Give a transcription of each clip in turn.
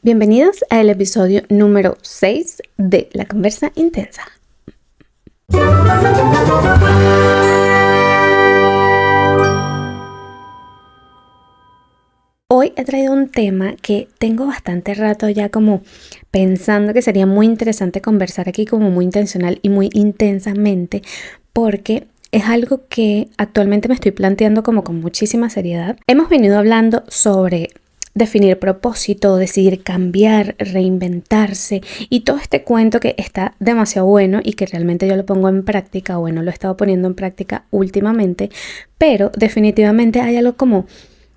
Bienvenidos al episodio número 6 de La Conversa Intensa. Hoy he traído un tema que tengo bastante rato ya como pensando que sería muy interesante conversar aquí, como muy intencional y muy intensamente, porque es algo que actualmente me estoy planteando como con muchísima seriedad. Hemos venido hablando sobre definir propósito, decidir cambiar, reinventarse y todo este cuento que está demasiado bueno y que realmente yo lo pongo en práctica, lo he estado poniendo en práctica últimamente, pero definitivamente hay algo como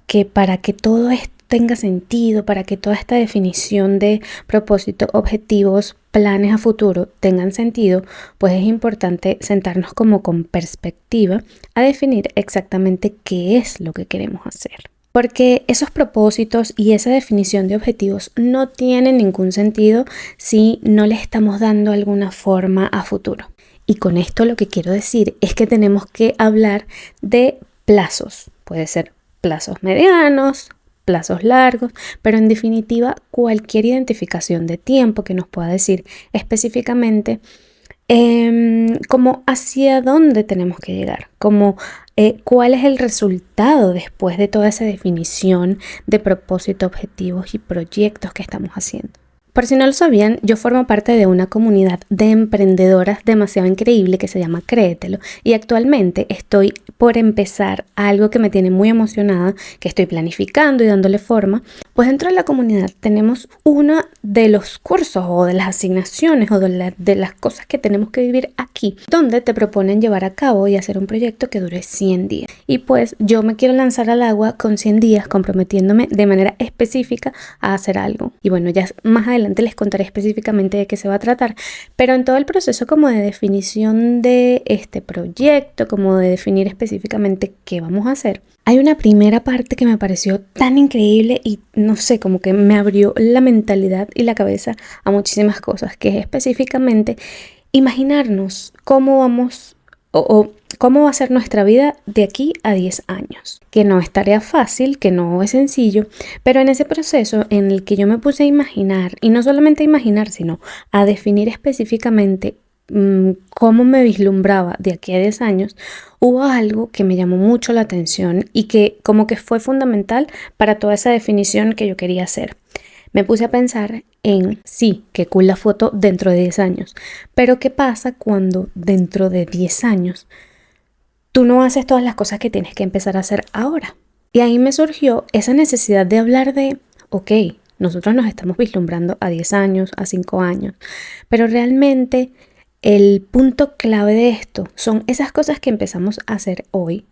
que para que todo esto tenga sentido, para que toda esta definición de propósito, objetivos, planes a futuro tengan sentido, pues es importante sentarnos como con perspectiva a definir exactamente qué es lo que queremos hacer. Porque esos propósitos y esa definición de objetivos no tienen ningún sentido si no le estamos dando alguna forma a futuro. Y con esto lo que quiero decir es que tenemos que hablar de plazos. Puede ser plazos medianos, plazos largos, pero en definitiva cualquier identificación de tiempo que nos pueda decir específicamente como hacia dónde tenemos que llegar, como cuál es el resultado después de toda esa definición de propósito, objetivos y proyectos que estamos haciendo. Por si no lo sabían, yo formo parte de una comunidad de emprendedoras demasiado increíble que se llama Créetelo y actualmente estoy por empezar algo que me tiene muy emocionada, que estoy planificando y dándole forma. Pues dentro de la comunidad tenemos uno de los cursos o de las asignaciones o de las cosas que tenemos que vivir aquí, donde te proponen llevar a cabo y hacer un proyecto que dure 100 días. Y pues yo me quiero lanzar al agua con 100 días comprometiéndome de manera específica a hacer algo. Y bueno, ya más adelante les contaré específicamente de qué se va a tratar, pero en todo el proceso como de definición de este proyecto, como de definir específicamente qué vamos a hacer, hay una primera parte que me pareció tan increíble y no sé, como que me abrió la mentalidad y la cabeza a muchísimas cosas, que es específicamente imaginarnos cómo vamos o cómo va a ser nuestra vida de aquí a 10 años. Que no es tarea fácil, que no es sencillo, pero en ese proceso en el que yo me puse a imaginar, y no solamente a imaginar, sino a definir específicamente cómo me vislumbraba de aquí a 10 años, hubo algo que me llamó mucho la atención y que como que fue fundamental para toda esa definición que yo quería hacer. Me puse a pensar en, sí, qué cool la foto dentro de 10 años, pero ¿qué pasa cuando dentro de 10 años tú no haces todas las cosas que tienes que empezar a hacer ahora? Y ahí me surgió esa necesidad de hablar de, ok, nosotros nos estamos vislumbrando a 10 años, a 5 años, pero realmente el punto clave de esto son esas cosas que empezamos a hacer hoy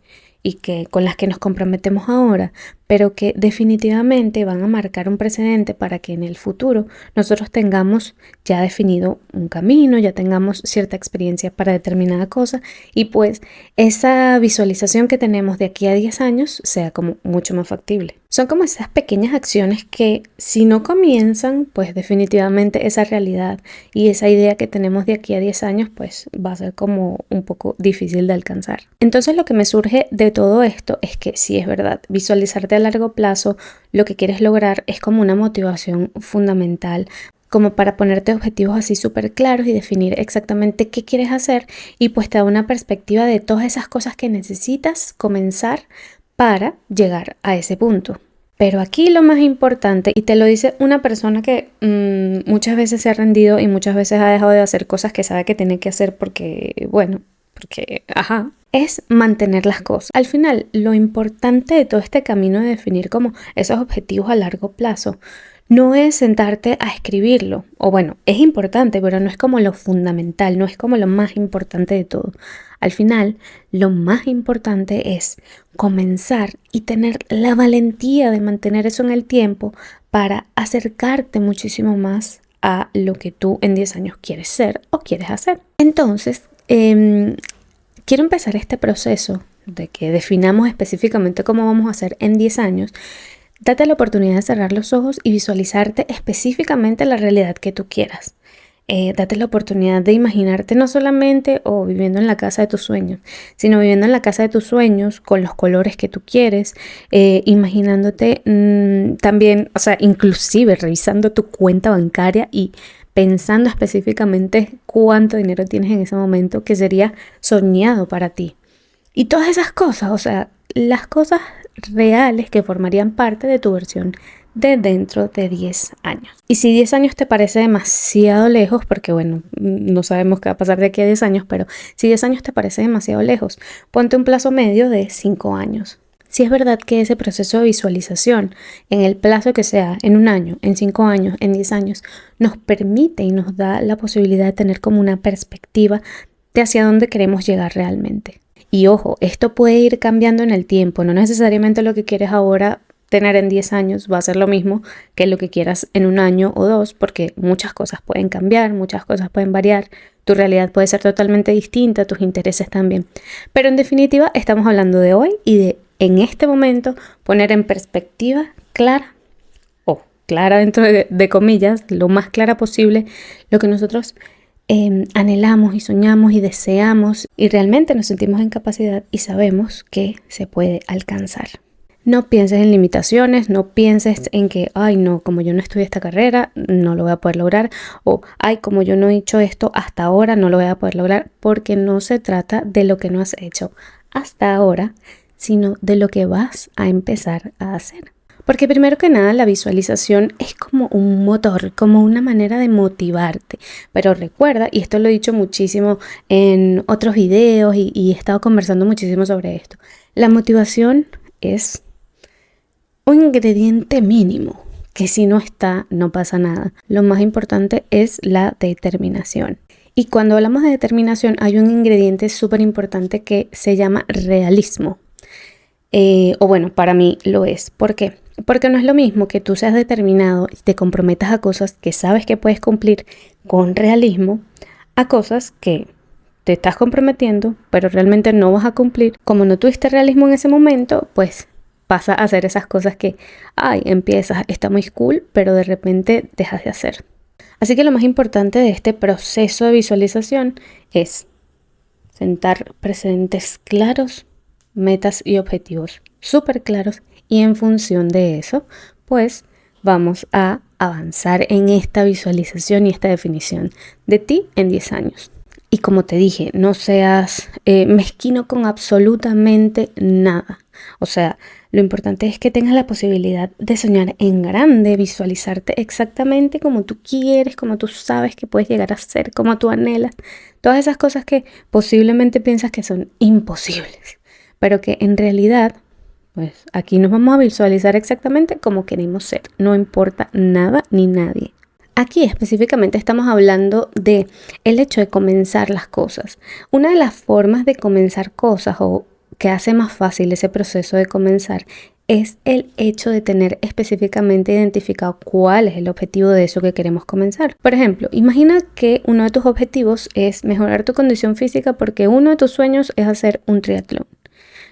y que con las que nos comprometemos ahora, pero que definitivamente van a marcar un precedente para que en el futuro nosotros tengamos ya definido un camino, ya tengamos cierta experiencia para determinada cosa y pues esa visualización que tenemos de aquí a 10 años sea como mucho más factible. Son como esas pequeñas acciones que si no comienzan, pues definitivamente esa realidad y esa idea que tenemos de aquí a 10 años, pues va a ser como un poco difícil de alcanzar. Entonces lo que me surge de todo esto es que sí es verdad, visualizarte a largo plazo, lo que quieres lograr es como una motivación fundamental, como para ponerte objetivos así súper claros y definir exactamente qué quieres hacer y pues te da una perspectiva de todas esas cosas que necesitas comenzar para llegar a ese punto. Pero aquí lo más importante, y te lo dice una persona que muchas veces se ha rendido y muchas veces ha dejado de hacer cosas que sabe que tiene que hacer es mantener las cosas. Al final, lo importante de todo este camino de definir como esos objetivos a largo plazo no es sentarte a escribirlo, o bueno, es importante, pero no es como lo fundamental, no es como lo más importante de todo. Al final, lo más importante es comenzar y tener la valentía de mantener eso en el tiempo para acercarte muchísimo más a lo que tú en 10 años quieres ser o quieres hacer. Entonces, quiero empezar este proceso de que definamos específicamente cómo vamos a hacer en 10 años. Date la oportunidad de cerrar los ojos y visualizarte específicamente la realidad que tú quieras. Date la oportunidad de imaginarte no solamente viviendo en la casa de tus sueños, sino viviendo en la casa de tus sueños con los colores que tú quieres, imaginándote también, o sea, inclusive revisando tu cuenta bancaria y pensando específicamente cuánto dinero tienes en ese momento que sería soñado para ti. Y todas esas cosas, o sea, las cosas reales que formarían parte de tu versión de dentro de 10 años. Y si 10 años te parece demasiado lejos, porque bueno, no sabemos qué va a pasar de aquí a 10 años, pero si 10 años te parece demasiado lejos, ponte un plazo medio de 5 años. Si es verdad que ese proceso de visualización, en el plazo que sea, en 1 año, en 5 años, en 10 años, nos permite y nos da la posibilidad de tener como una perspectiva de hacia dónde queremos llegar realmente. Y ojo, esto puede ir cambiando en el tiempo, no necesariamente lo que quieres ahora tener en 10 años va a ser lo mismo que lo que quieras en 1 año o 2, porque muchas cosas pueden cambiar, muchas cosas pueden variar, tu realidad puede ser totalmente distinta, tus intereses también. Pero en definitiva estamos hablando de hoy y de en este momento poner en perspectiva clara, o clara dentro de comillas, lo más clara posible, lo que nosotros anhelamos y soñamos y deseamos y realmente nos sentimos en capacidad y sabemos que se puede alcanzar. No pienses en limitaciones, no pienses en que, ay no, como yo no estudié esta carrera, no lo voy a poder lograr, o ay, como yo no he hecho esto hasta ahora, no lo voy a poder lograr, porque no se trata de lo que no has hecho hasta ahora, sino de lo que vas a empezar a hacer. Porque primero que nada, la visualización es como un motor, como una manera de motivarte. Pero recuerda, y esto lo he dicho muchísimo en otros videos y he estado conversando muchísimo sobre esto, la motivación es un ingrediente mínimo, que si no está, no pasa nada. Lo más importante es la determinación. Y cuando hablamos de determinación, hay un ingrediente súper importante que se llama realismo. O bueno, para mí lo es. ¿Por qué? Porque no es lo mismo que tú seas determinado y te comprometas a cosas que sabes que puedes cumplir con realismo, a cosas que te estás comprometiendo, pero realmente no vas a cumplir. Como no tuviste realismo en ese momento, pues pasa a hacer esas cosas que, empiezas, está muy cool, pero de repente dejas de hacer. Así que lo más importante de este proceso de visualización es sentar precedentes claros, metas y objetivos súper claros, y en función de eso, pues vamos a avanzar en esta visualización y esta definición de ti en 10 años. Y como te dije, no seas mezquino con absolutamente nada. O sea, lo importante es que tengas la posibilidad de soñar en grande, visualizarte exactamente como tú quieres, como tú sabes que puedes llegar a ser, como tú anhelas. Todas esas cosas que posiblemente piensas que son imposibles, pero que en realidad, pues aquí nos vamos a visualizar exactamente como queremos ser. No importa nada ni nadie. Aquí específicamente estamos hablando de el hecho de comenzar las cosas. Una de las formas de comenzar cosas o que hace más fácil ese proceso de comenzar es el hecho de tener específicamente identificado cuál es el objetivo de eso que queremos comenzar. Por ejemplo, imagina que uno de tus objetivos es mejorar tu condición física porque uno de tus sueños es hacer un triatlón.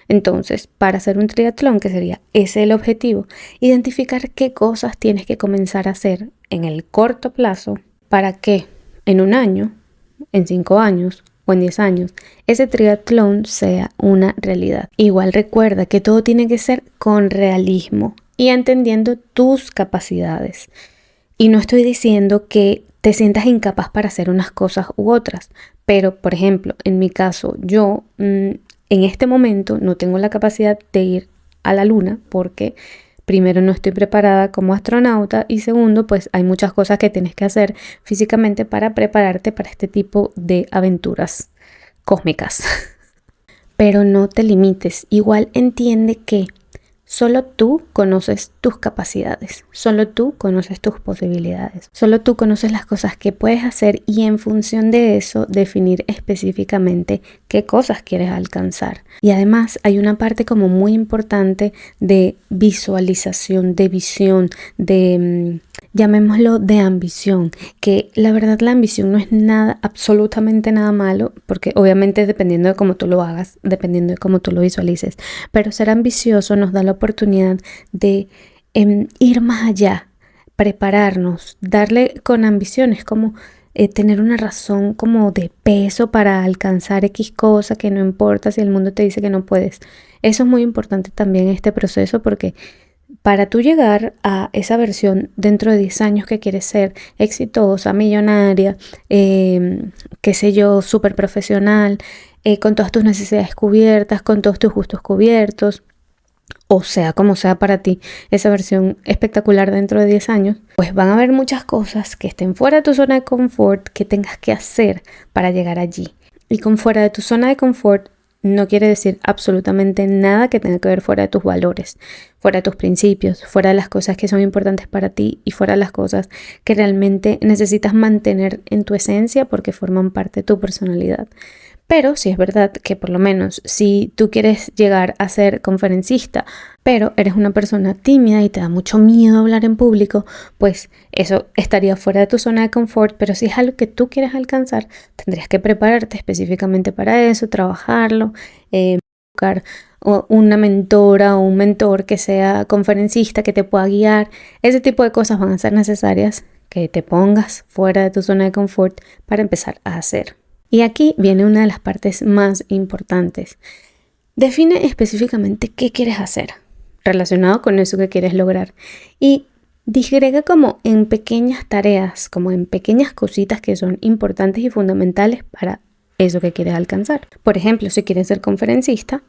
Entonces, para hacer un triatlón, que sería ese el objetivo, identificar qué cosas tienes que comenzar a hacer en el corto plazo para que en 1 año, en 5 años o en 10 años, ese triatlón sea una realidad. Igual recuerda que todo tiene que ser con realismo y entendiendo tus capacidades. Y no estoy diciendo que te sientas incapaz para hacer unas cosas u otras, pero por ejemplo, en mi caso, yo en este momento no tengo la capacidad de ir a la luna porque primero no estoy preparada como astronauta y segundo pues hay muchas cosas que tienes que hacer físicamente para prepararte para este tipo de aventuras cósmicas. Pero no te limites, igual entiende que solo tú conoces tus capacidades, solo tú conoces tus posibilidades, solo tú conoces las cosas que puedes hacer y en función de eso definir específicamente qué cosas quieres alcanzar. Y además hay una parte como muy importante de visualización, de visión, de llamémoslo de ambición, que la verdad la ambición no es nada, absolutamente nada malo, porque obviamente dependiendo de cómo tú lo hagas, dependiendo de cómo tú lo visualices, pero ser ambicioso nos da la oportunidad de ir más allá, prepararnos, darle con ambiciones, como tener una razón como de peso para alcanzar X cosa, que no importa si el mundo te dice que no puedes. Eso es muy importante también en este proceso, porque para tú llegar a esa versión dentro de 10 años que quieres ser exitosa, millonaria, qué sé yo, súper profesional, con todas tus necesidades cubiertas, con todos tus gustos cubiertos, o sea, como sea para ti esa versión espectacular dentro de 10 años, pues van a haber muchas cosas que estén fuera de tu zona de confort que tengas que hacer para llegar allí. Y con fuera de tu zona de confort no quiere decir absolutamente nada que tenga que ver fuera de tus valores, fuera de tus principios, fuera de las cosas que son importantes para ti y fuera de las cosas que realmente necesitas mantener en tu esencia porque forman parte de tu personalidad. Pero sí es verdad que por lo menos si tú quieres llegar a ser conferencista, pero eres una persona tímida y te da mucho miedo hablar en público, pues eso estaría fuera de tu zona de confort. Pero si es algo que tú quieres alcanzar, tendrías que prepararte específicamente para eso, trabajarlo, buscar una mentora o un mentor que sea conferencista, que te pueda guiar. Ese tipo de cosas van a ser necesarias que te pongas fuera de tu zona de confort para empezar a hacer. Y aquí viene una de las partes más importantes. Define específicamente qué quieres hacer relacionado con eso que quieres lograr. Y disgrega como en pequeñas tareas, como en pequeñas cositas que son importantes y fundamentales para eso que quieres alcanzar. Por ejemplo, si quieres ser conferencista,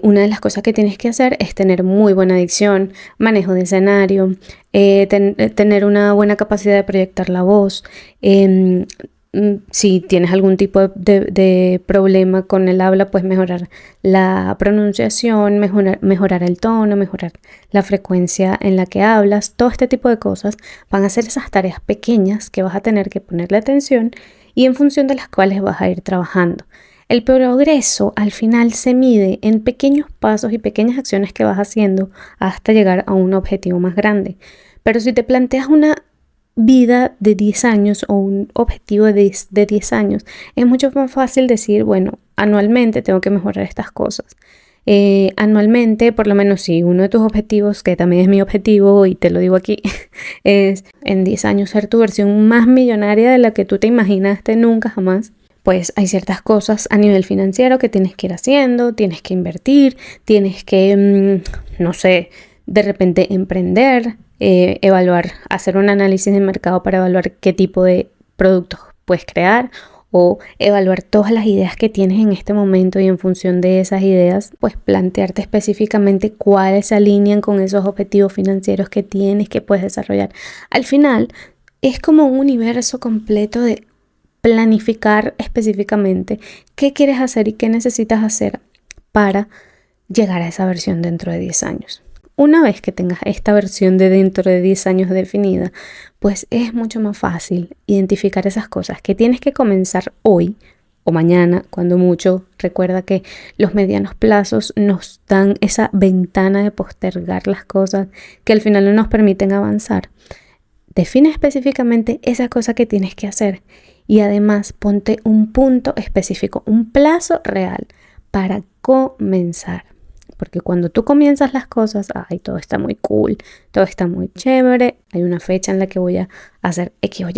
una de las cosas que tienes que hacer es tener muy buena dicción, manejo de escenario, tener una buena capacidad de proyectar la voz. Si tienes algún tipo de problema con el habla, pues mejorar la pronunciación, mejorar el tono, mejorar la frecuencia en la que hablas. Todo este tipo de cosas van a ser esas tareas pequeñas que vas a tener que ponerle atención y en función de las cuales vas a ir trabajando. El progreso al final se mide en pequeños pasos y pequeñas acciones que vas haciendo hasta llegar a un objetivo más grande. Pero si te planteas una vida de 10 años o un objetivo de 10 años, es mucho más fácil decir, bueno, anualmente tengo que mejorar estas cosas. Anualmente, por lo menos si uno de tus objetivos, que también es mi objetivo y te lo digo aquí, es en 10 años ser tu versión más millonaria de la que tú te imaginaste nunca jamás, pues hay ciertas cosas a nivel financiero que tienes que ir haciendo, tienes que invertir, tienes que, no sé, de repente emprender, evaluar, hacer un análisis de mercado para evaluar qué tipo de productos puedes crear o evaluar todas las ideas que tienes en este momento y en función de esas ideas, pues plantearte específicamente cuáles se alinean con esos objetivos financieros que tienes, que puedes desarrollar. Al final es como un universo completo de planificar específicamente qué quieres hacer y qué necesitas hacer para llegar a esa versión dentro de 10 años. Una vez que tengas esta versión de dentro de 10 años definida, pues es mucho más fácil identificar esas cosas que tienes que comenzar hoy o mañana, cuando mucho. Recuerda que los medianos plazos nos dan esa ventana de postergar las cosas que al final no nos permiten avanzar. Define específicamente esa cosa que tienes que hacer y además ponte un punto específico, un plazo real para comenzar. Porque cuando tú comienzas las cosas, ay, todo está muy cool, todo está muy chévere, hay una fecha en la que voy a hacer X o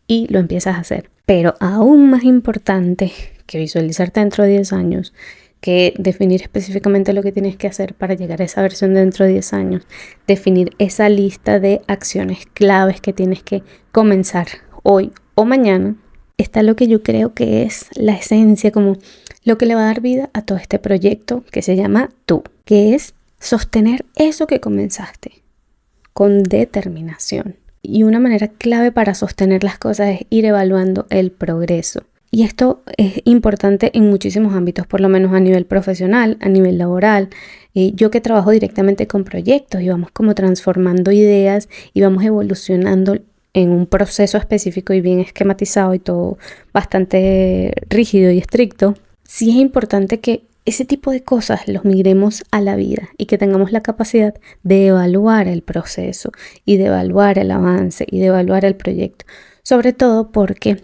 y lo empiezas a hacer. Pero aún más importante que visualizarte dentro de 10 años, que definir específicamente lo que tienes que hacer para llegar a esa versión dentro de 10 años, definir esa lista de acciones claves que tienes que comenzar hoy o mañana, está lo que yo creo que es la esencia, como lo que le va a dar vida a todo este proyecto que se llama Tú, que es sostener eso que comenzaste con determinación. Y una manera clave para sostener las cosas es ir evaluando el progreso. Y esto es importante en muchísimos ámbitos, por lo menos a nivel profesional, a nivel laboral. Yo que trabajo directamente con proyectos y vamos como transformando ideas y vamos evolucionando en un proceso específico y bien esquematizado y todo bastante rígido y estricto, sí es importante que ese tipo de cosas los migremos a la vida y que tengamos la capacidad de evaluar el proceso y de evaluar el avance y de evaluar el proyecto. Sobre todo porque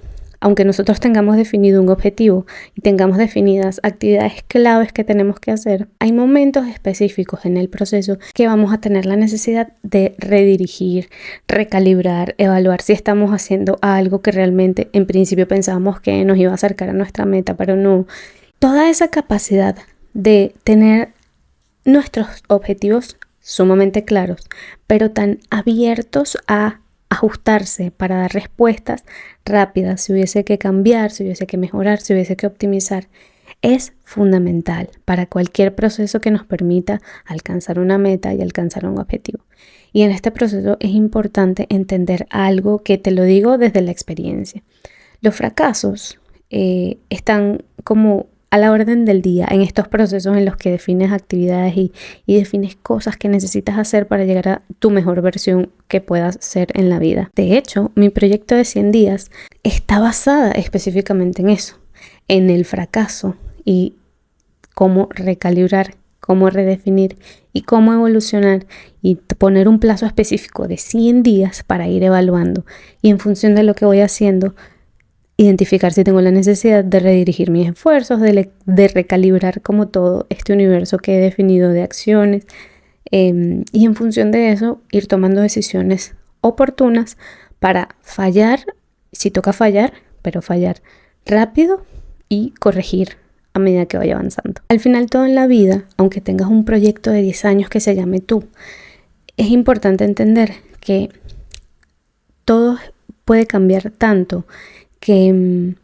aunque nosotros tengamos definido un objetivo y tengamos definidas actividades claves que tenemos que hacer, hay momentos específicos en el proceso que vamos a tener la necesidad de redirigir, recalibrar, evaluar si estamos haciendo algo que realmente en principio pensábamos que nos iba a acercar a nuestra meta, pero no. Toda esa capacidad de tener nuestros objetivos sumamente claros, pero tan abiertos a ajustarse para dar respuestas rápidas, si hubiese que cambiar, si hubiese que mejorar, si hubiese que optimizar, es fundamental para cualquier proceso que nos permita alcanzar una meta y alcanzar un objetivo. Y en este proceso es importante entender algo que te lo digo desde la experiencia. Los fracasos están como a la orden del día en estos procesos en los que defines actividades y defines cosas que necesitas hacer para llegar a tu mejor versión que puedas ser en la vida. De hecho, mi proyecto de 100 días está basada específicamente en eso, en el fracaso y cómo recalibrar, cómo redefinir y cómo evolucionar y poner un plazo específico de 100 días para ir evaluando y en función de lo que voy haciendo, identificar si tengo la necesidad de redirigir mis esfuerzos, de recalibrar como todo este universo que he definido de acciones y en función de eso ir tomando decisiones oportunas para fallar, si toca fallar, pero fallar rápido y corregir a medida que vaya avanzando. Al final todo en la vida, aunque tengas un proyecto de 10 años que se llame tú, es importante entender que todo puede cambiar tanto que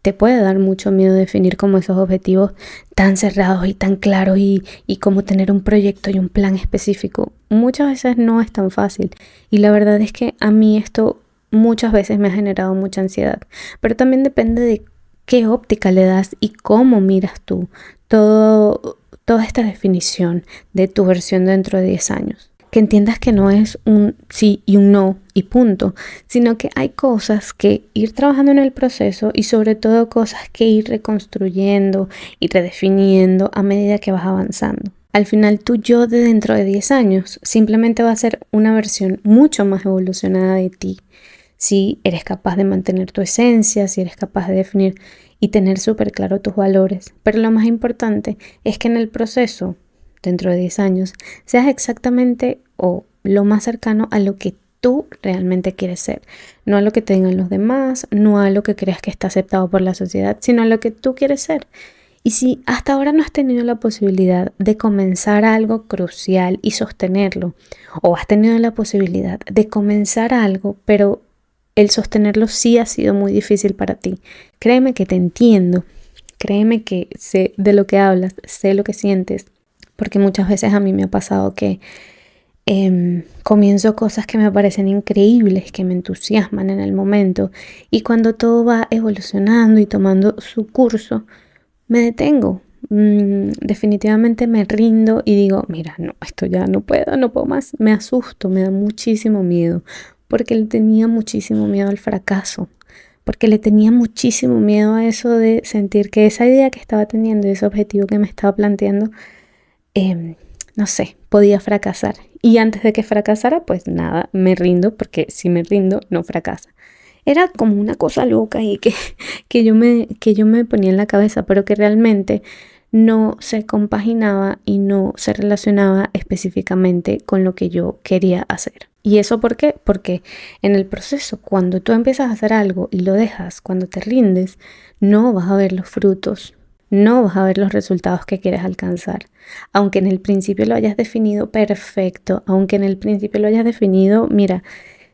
te puede dar mucho miedo definir como esos objetivos tan cerrados y tan claros y como tener un proyecto y un plan específico. Muchas veces no es tan fácil y la verdad es que a mí esto muchas veces me ha generado mucha ansiedad, pero también depende de qué óptica le das y cómo miras tú toda esta definición de tu versión dentro de 10 años. Que entiendas que no es un sí y un no y punto, sino que hay cosas que ir trabajando en el proceso y sobre todo cosas que ir reconstruyendo y redefiniendo a medida que vas avanzando. Al final tu yo de dentro de 10 años simplemente va a ser una versión mucho más evolucionada de ti. Si eres capaz de mantener tu esencia, si eres capaz de definir y tener súper claro tus valores. Pero lo más importante es que en el proceso dentro de 10 años, seas exactamente o lo más cercano a lo que tú realmente quieres ser. No a lo que te digan los demás, no a lo que creas que está aceptado por la sociedad, sino a lo que tú quieres ser. Y si hasta ahora no has tenido la posibilidad de comenzar algo crucial y sostenerlo, o has tenido la posibilidad de comenzar algo, pero el sostenerlo sí ha sido muy difícil para ti, créeme que te entiendo, créeme que sé de lo que hablas, sé lo que sientes. Porque muchas veces a mí me ha pasado que comienzo cosas que me parecen increíbles, que me entusiasman en el momento y cuando todo va evolucionando y tomando su curso, me detengo. Definitivamente me rindo y digo, mira, no, esto ya no puedo más. Me asusto, me da muchísimo miedo porque le tenía muchísimo miedo al fracaso. Porque le tenía muchísimo miedo a eso de sentir que esa idea que estaba teniendo, ese objetivo que me estaba planteando, no sé, podía fracasar. Y antes de que fracasara, pues nada, me rindo, porque si me rindo, no fracasa. Era como una cosa loca y que yo me ponía en la cabeza, pero que realmente no se compaginaba y no se relacionaba específicamente con lo que yo quería hacer. ¿Y eso por qué? Porque en el proceso, cuando tú empiezas a hacer algo y lo dejas, cuando te rindes, no vas a ver los frutos. No vas a ver los resultados que quieres alcanzar. Aunque en el principio lo hayas definido perfecto, aunque en el principio lo hayas definido, mira,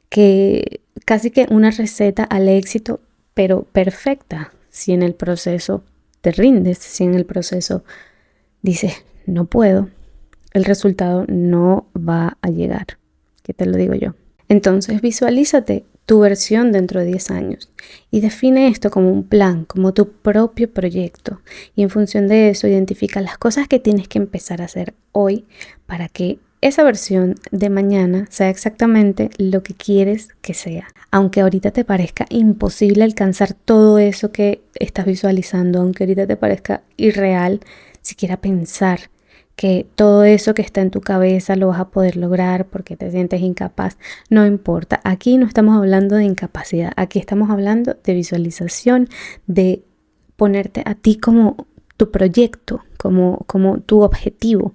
que casi que una receta al éxito, pero perfecta. Si en el proceso te rindes, si en el proceso dices, no puedo, el resultado no va a llegar. ¿Qué te lo digo yo? Entonces visualízate tu versión dentro de 10 años y define esto como un plan, como tu propio proyecto y en función de eso identifica las cosas que tienes que empezar a hacer hoy para que esa versión de mañana sea exactamente lo que quieres que sea. Aunque ahorita te parezca imposible alcanzar todo eso que estás visualizando, aunque ahorita te parezca irreal siquiera pensar que todo eso que está en tu cabeza lo vas a poder lograr porque te sientes incapaz. No importa, aquí no estamos hablando de incapacidad, aquí estamos hablando de visualización, de ponerte a ti como tu proyecto, como tu objetivo.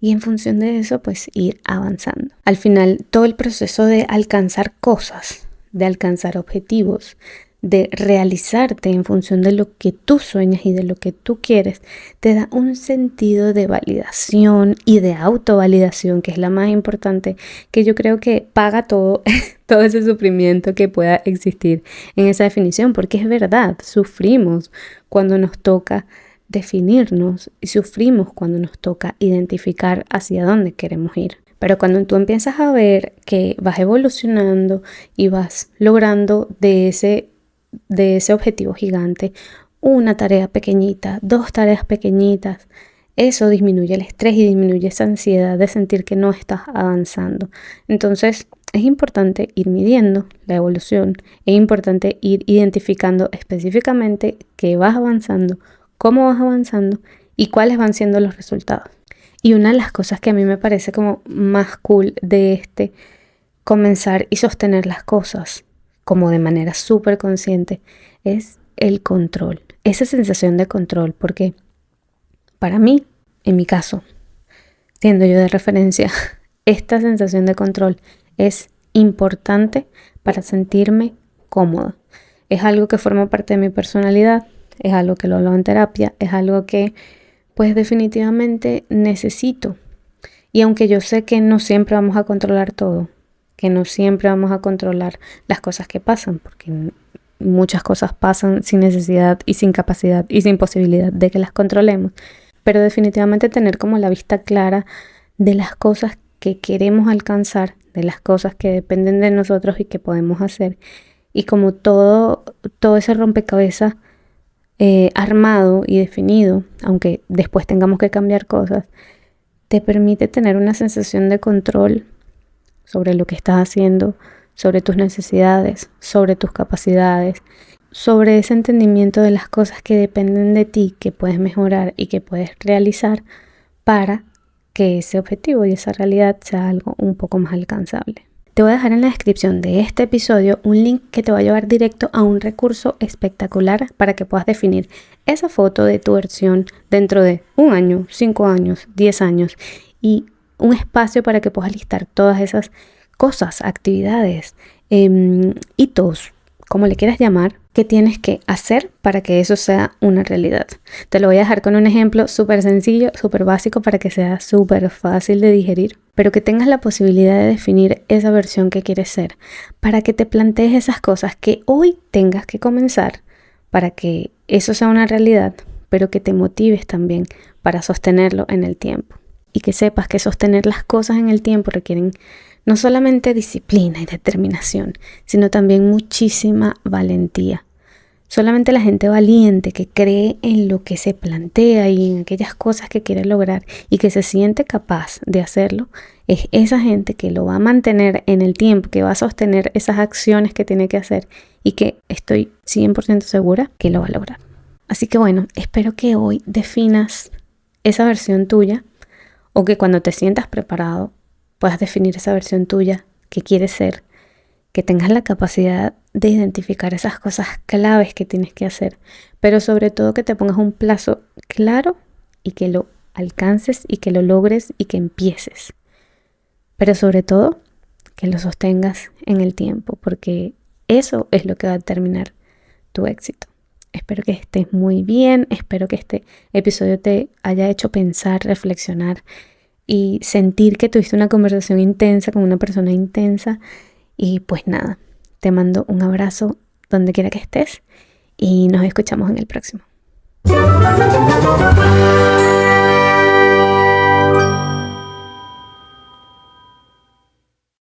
Y en función de eso, pues ir avanzando. Al final, todo el proceso de alcanzar cosas, de alcanzar objetivos, de realizarte en función de lo que tú sueñas y de lo que tú quieres, te da un sentido de validación y de autovalidación, que es la más importante, que yo creo que paga todo, todo ese sufrimiento que pueda existir en esa definición, porque es verdad, sufrimos cuando nos toca definirnos y sufrimos cuando nos toca identificar hacia dónde queremos ir. Pero cuando tú empiezas a ver que vas evolucionando y vas logrando de ese objetivo gigante una tarea pequeñita, 2 tareas pequeñitas, eso disminuye el estrés y disminuye esa ansiedad de sentir que no estás avanzando. Entonces es importante ir midiendo la evolución, es importante ir identificando específicamente qué vas avanzando, cómo vas avanzando y cuáles van siendo los resultados. Y una de las cosas que a mí me parece como más cool de comenzar y sostener las cosas como de manera súper consciente es el control, esa sensación de control, porque para mí, en mi caso, siendo yo de referencia, esta sensación de control es importante para sentirme cómoda. Es algo que forma parte de mi personalidad, es algo que lo hablo en terapia, es algo que pues definitivamente necesito. Y aunque yo sé que no siempre vamos a controlar todo, que no siempre vamos a controlar las cosas que pasan, porque muchas cosas pasan sin necesidad y sin capacidad y sin posibilidad de que las controlemos, pero definitivamente tener como la vista clara de las cosas que queremos alcanzar, de las cosas que dependen de nosotros y que podemos hacer, y como todo ese rompecabezas armado y definido, aunque después tengamos que cambiar cosas, te permite tener una sensación de control sobre lo que estás haciendo, sobre tus necesidades, sobre tus capacidades, sobre ese entendimiento de las cosas que dependen de ti, que puedes mejorar y que puedes realizar para que ese objetivo y esa realidad sea algo un poco más alcanzable. Te voy a dejar en la descripción de este episodio un link que te va a llevar directo a un recurso espectacular para que puedas definir esa foto de tu versión dentro de 1 año, 5 años, 10 años y un espacio para que puedas listar todas esas cosas, actividades, hitos, como le quieras llamar, que tienes que hacer para que eso sea una realidad. Te lo voy a dejar con un ejemplo súper sencillo, súper básico para que sea súper fácil de digerir, pero que tengas la posibilidad de definir esa versión que quieres ser, para que te plantees esas cosas que hoy tengas que comenzar para que eso sea una realidad, pero que te motives también para sostenerlo en el tiempo. Y que sepas que sostener las cosas en el tiempo requieren no solamente disciplina y determinación, sino también muchísima valentía. Solamente la gente valiente que cree en lo que se plantea y en aquellas cosas que quiere lograr y que se siente capaz de hacerlo, es esa gente que lo va a mantener en el tiempo, que va a sostener esas acciones que tiene que hacer y que estoy 100% segura que lo va a lograr. Así que bueno, espero que hoy definas esa versión tuya o que cuando te sientas preparado puedas definir esa versión tuya que quieres ser, que tengas la capacidad de identificar esas cosas claves que tienes que hacer, pero sobre todo que te pongas un plazo claro y que lo alcances y que lo logres y que empieces. Pero sobre todo que lo sostengas en el tiempo, porque eso es lo que va a determinar tu éxito. Espero que estés muy bien, espero que este episodio te haya hecho pensar, reflexionar y sentir que tuviste una conversación intensa con una persona intensa. Y pues nada, te mando un abrazo donde quiera que estés y nos escuchamos en el próximo.